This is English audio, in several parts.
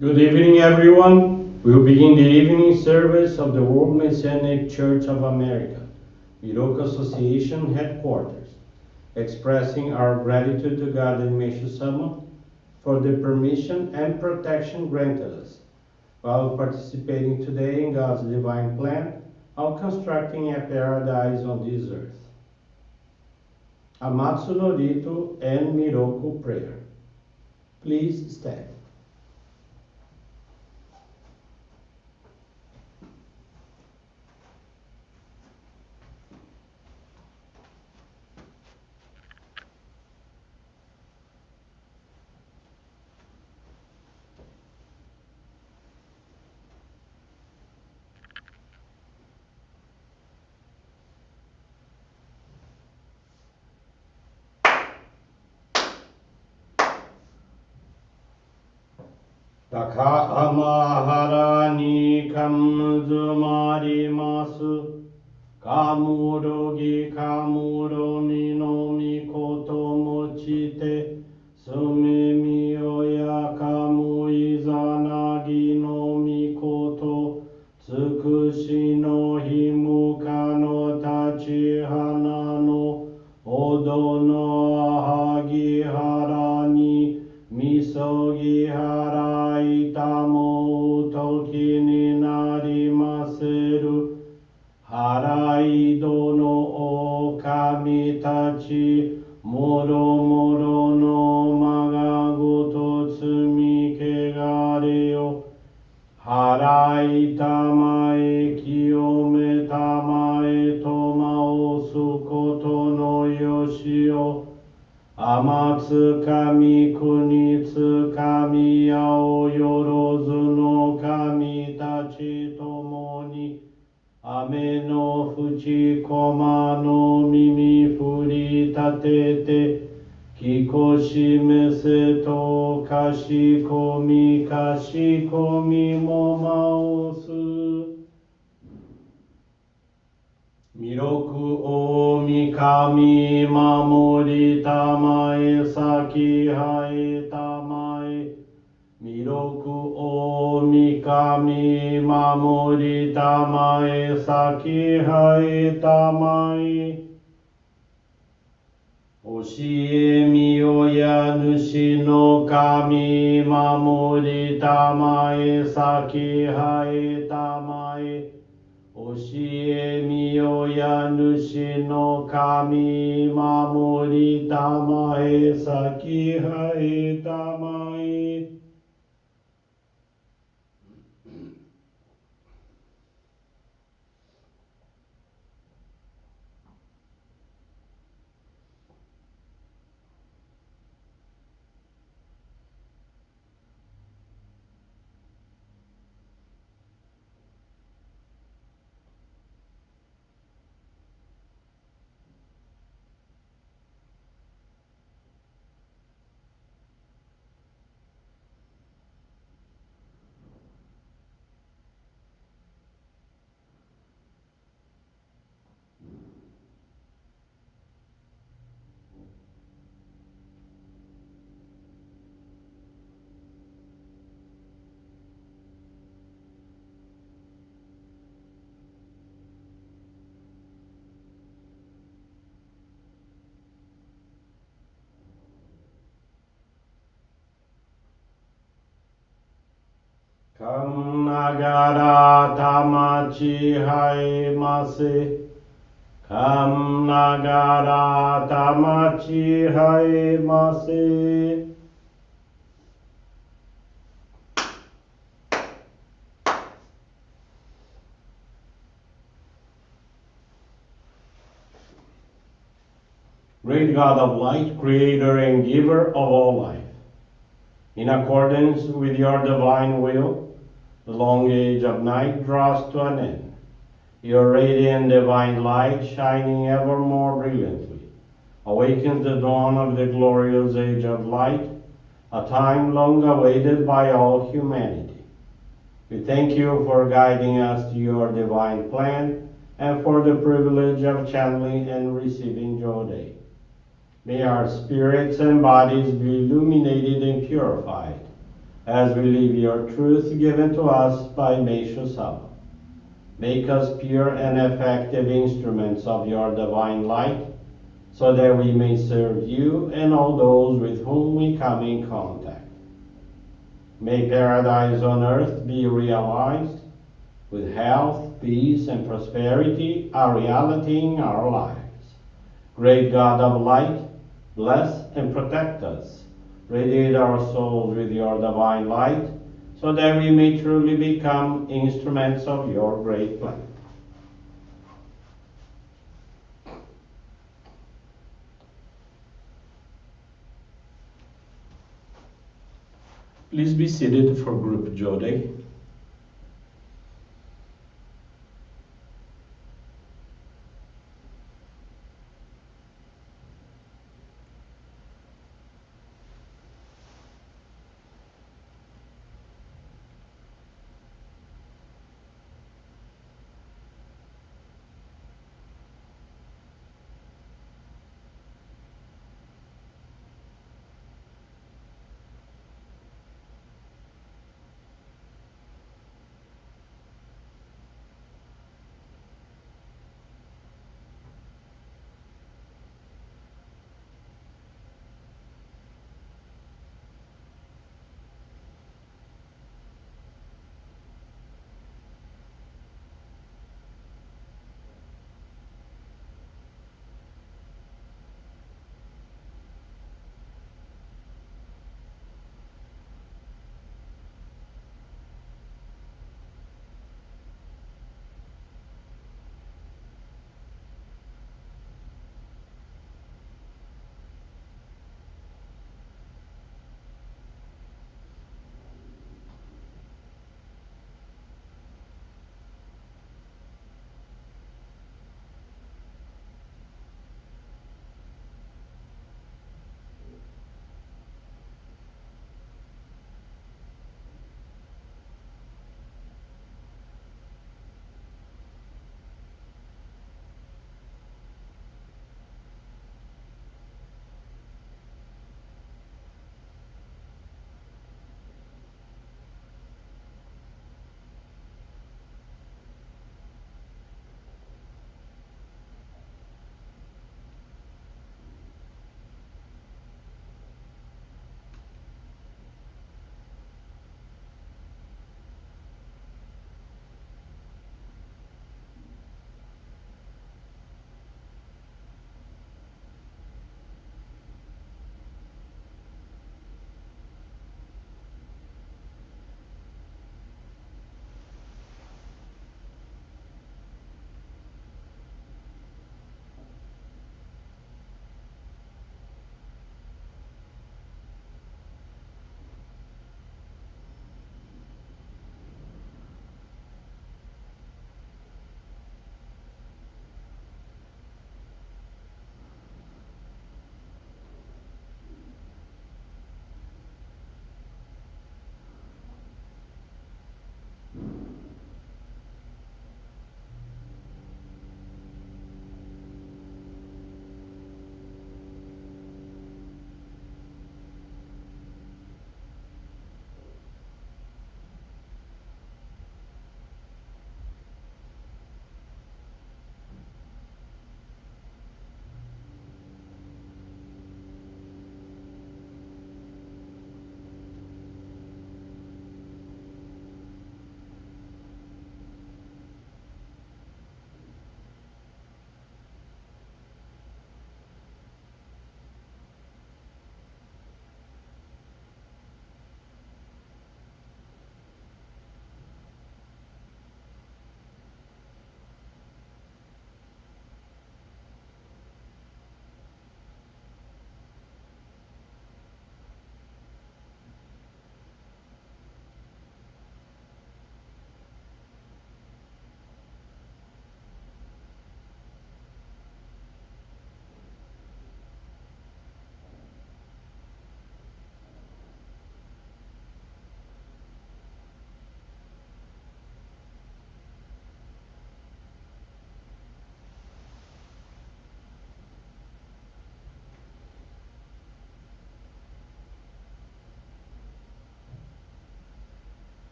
Good evening, everyone. We'll begin the evening service of the World Messianic Church of America, Miroku Association headquarters, expressing our gratitude to God and Meishu-sama for the permission and protection granted us while participating today in God's divine plan of constructing a paradise on this earth. Amatsu-Norito and Miroku Prayer. Please stand. Taka amahara ni kamuzumarimasu. Kamurogi kamuro ni no mikoto mochite. Sume miyoya kamu izanagi no mikoto. Tsukushi no himuka no tachihana no. Odo no ahagi hara ni. Misogi hara itamo toki ni narimaseru. Haraido no okami tachi. Moro moro no magagoto tsumi kegare yo. Harai tamae kiyome tamae tomao sukoto no yoshio. Amatsu kami kunitsu kami yao yorozu no kami tachi tomoni. Ame no fuchi koma no mimi furi tatete. Kikoshi mese to kashikomi kashikomi momaosu. Miroku o mikami mamori tamae saki hae tamae. Miroku o mikami mamori tamae saki hae tamae. Oshie miyoya nushi no kami mamori tamae saki hae tamae. Oshie miyoya nushi no kami mamori tamae saki hae tamae. Kam nagara tamachi hai mase. Kam nagara tamachi hai mase. Great God of light, creator and giver of all life, in accordance with your divine will, the long age of night draws to an end. Your radiant divine light, shining ever more brilliantly, awakens the dawn of the glorious age of light, a time long awaited by all humanity. We thank you for guiding us to your divine plan and for the privilege of channeling and receiving Johrei. May our spirits and bodies be illuminated and purified as we live your truth given to us by Meishu-sama. Make us pure and effective instruments of your divine light, so that we may serve you and all those with whom we come in contact. May paradise on earth be realized, with health, peace, and prosperity a reality in our lives. Great God of light, bless and protect us. Radiate our souls with your divine light, so that we may truly become instruments of your great plan. Please be seated for group Johrei.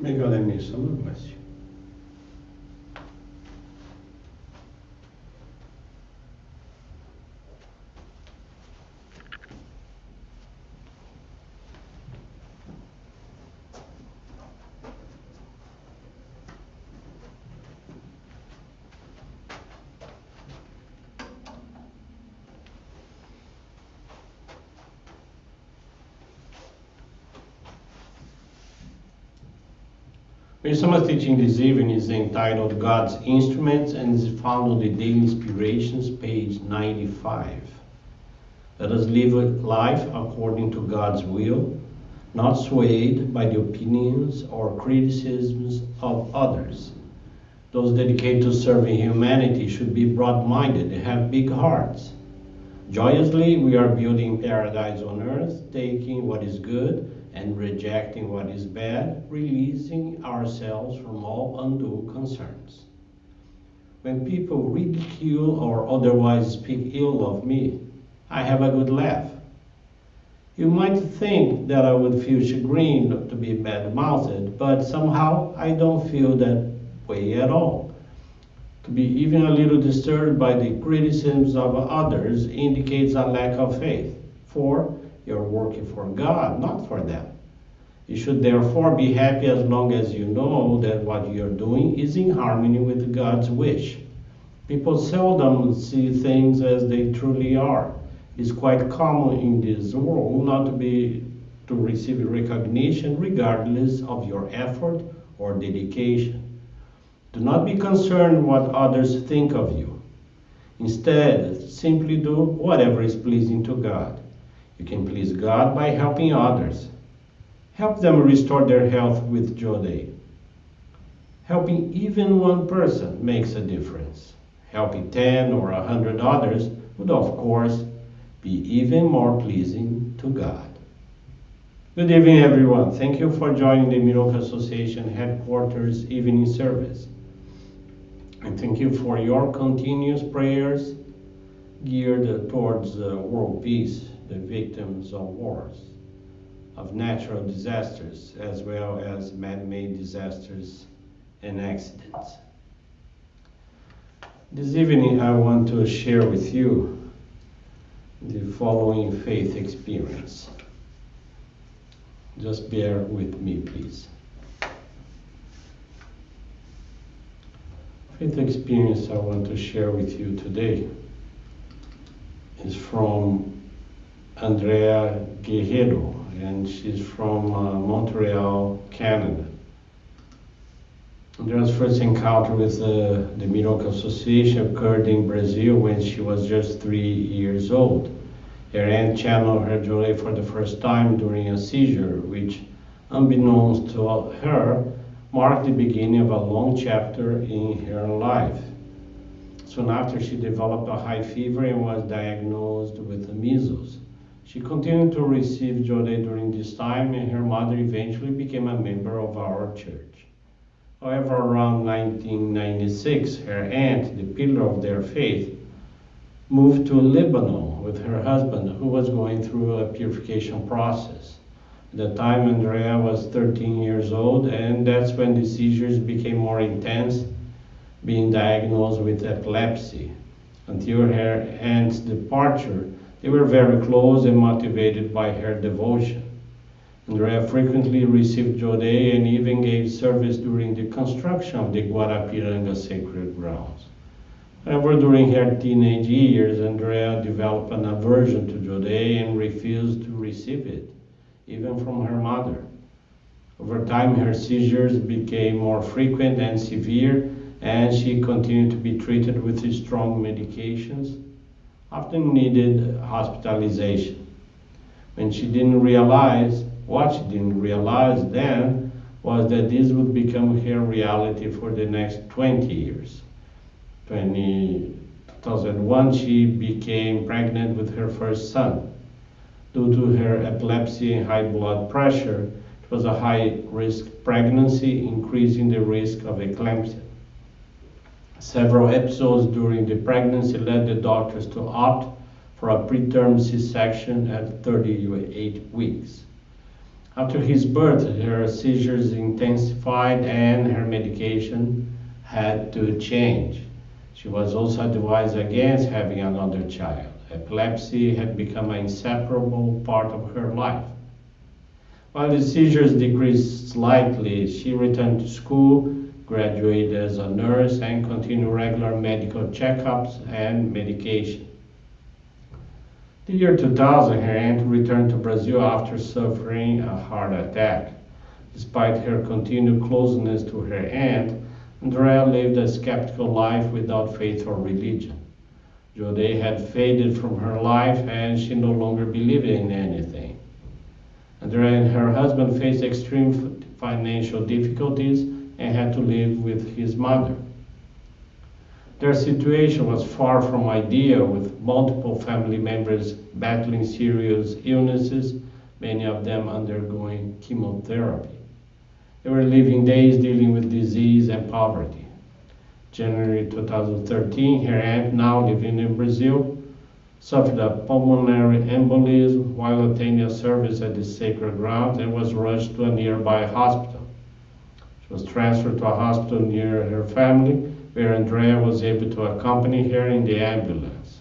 May God and Meishu-sama bless you. Meishu-sama's teaching this evening is entitled God's Instruments and is found on the Daily Inspirations, page 95. Let us live life according to God's will, not swayed by the opinions or criticisms of others. Those dedicated to serving humanity should be broad-minded and have big hearts. Joyously, we are building paradise on earth, taking what is good and rejecting what is bad, releasing ourselves from all undue concerns. When people ridicule or otherwise speak ill of me, I have a good laugh. You might think that I would feel chagrined to be bad-mouthed, but somehow I don't feel that way at all. To be even a little disturbed by the criticisms of others indicates a lack of faith, for you're working for God, not for them. You should therefore be happy as long as you know that what you're doing is in harmony with God's wish. People seldom see things as they truly are. It's quite common in this world not to receive recognition regardless of your effort or dedication. Do not be concerned what others think of you. Instead, simply do whatever is pleasing to God. You can please God by helping others. Help them restore their health with Johrei. Helping even one person makes a difference. Helping 10 or 100 others would, of course, be even more pleasing to God. Good evening, everyone. Thank you for joining the Miroku Association headquarters evening service. And thank you for your continuous prayers geared towards world peace, the victims of wars, of natural disasters, as well as man-made disasters and accidents. This evening I want to share with you the following faith experience. Just bear with me, please. Faith experience I want to share with you today is from Andrea Guerrero, and she's from Montreal, Canada. Andrea's first encounter with the Miroku Association occurred in Brazil when she was just 3 years old. Her aunt channeled her Johrei for the first time during a seizure, which, unbeknownst to her, marked the beginning of a long chapter in her life. Soon after, she developed a high fever and was diagnosed with measles. She continued to receive Johrei during this time, and her mother eventually became a member of our church. However, around 1996, her aunt, the pillar of their faith, moved to Lebanon with her husband, who was going through a purification process. At the time, Andrea was 13 years old, and that's when the seizures became more intense, being diagnosed with epilepsy. Until her aunt's departure, they were very close and motivated by her devotion. Andrea frequently received Johrei and even gave service during the construction of the Guarapiranga sacred grounds. However, during her teenage years, Andrea developed an aversion to Johrei and refused to receive it, even from her mother. Over time, her seizures became more frequent and severe, and she continued to be treated with strong medications, often needed hospitalization. What she didn't realize then was that this would become her reality for the next 20 years. In 2001, she became pregnant with her first son. Due to her epilepsy and high blood pressure, it was a high-risk pregnancy, increasing the risk of eclampsia. Several episodes during the pregnancy led the doctors to opt for a preterm C-section at 38 weeks. After his birth, her seizures intensified and her medication had to change. She was also advised against having another child. Epilepsy had become an inseparable part of her life. While the seizures decreased slightly, she returned to school, graduated as a nurse, and continued regular medical checkups and medication. The year 2000, her aunt returned to Brazil after suffering a heart attack. Despite her continued closeness to her aunt, Andrea lived a skeptical life without faith or religion. Johrei had faded from her life and she no longer believed in anything. Andrea and her husband faced extreme financial difficulties and had to live with his mother. Their situation was far from ideal, with multiple family members battling serious illnesses, many of them undergoing chemotherapy. They were living days dealing with disease and poverty. January 2013, her aunt, now living in Brazil, suffered a pulmonary embolism while attending a service at the sacred ground and was rushed to a nearby hospital. She was transferred to a hospital near her family, where Andrea was able to accompany her in the ambulance.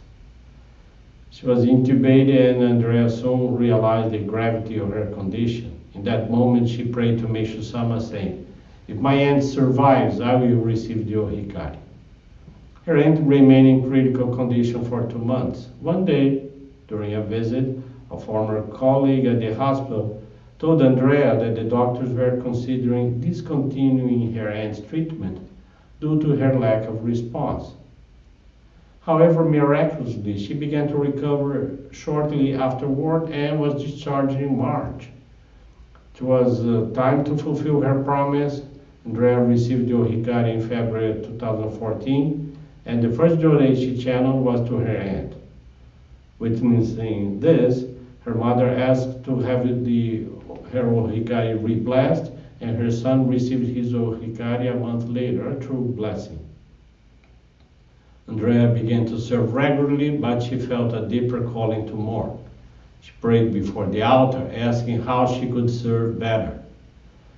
She was intubated and Andrea soon realized the gravity of her condition. In that moment, she prayed to Meishu-sama, saying, "If my aunt survives, I will receive the Ohikari." Her aunt remained in critical condition for 2 months. One day, during a visit, a former colleague at the hospital told Andrea that the doctors were considering discontinuing her aunt's treatment due to her lack of response. However, miraculously, she began to recover shortly afterward and was discharged in March. It was time to fulfill her promise. Andrea received the Ohikari in February 2014, and the first Johrei she channeled was to her aunt. Witnessing this, her mother asked to have her Ohikari re-blessed, and her son received his Ohikari a month later, a true blessing. Andrea began to serve regularly, but she felt a deeper calling to more. She prayed before the altar, asking how she could serve better.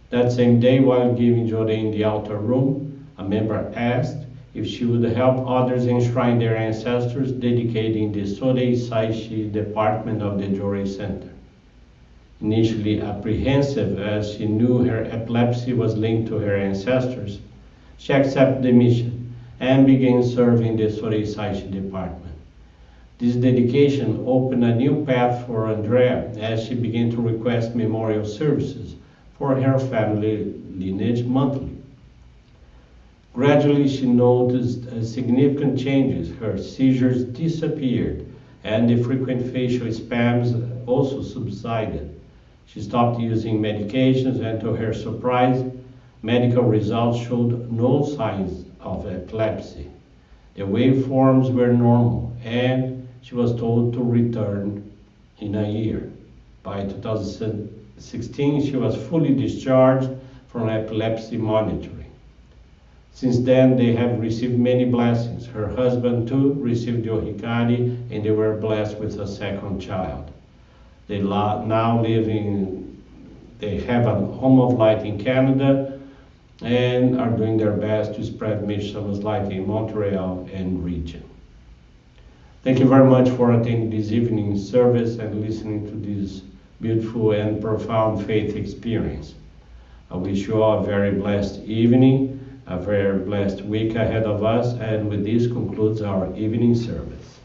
That same day, while giving Johrei in the altar room, a member asked if she would help others enshrine their ancestors, dedicating the Sorei Saishi department of the Johrei Center. Initially apprehensive, as she knew her epilepsy was linked to her ancestors, she accepted the mission and began serving the Sorei Saishi department. This dedication opened a new path for Andrea as she began to request memorial services for her family lineage monthly. Gradually, she noticed significant changes. Her seizures disappeared and the frequent facial spasms also subsided. She stopped using medications, and to her surprise, medical results showed no signs of epilepsy. The waveforms were normal, and she was told to return in a year. By 2016, she was fully discharged from epilepsy monitoring. Since then, they have received many blessings. Her husband, too, received the Ohikari, and they were blessed with a second child. They have a home of light in Canada and are doing their best to spread Meishu-sama's light in Montreal and region. Thank you very much for attending this evening service and listening to this beautiful and profound faith experience. I wish you all a very blessed evening, a very blessed week ahead of us, and with this concludes our evening service.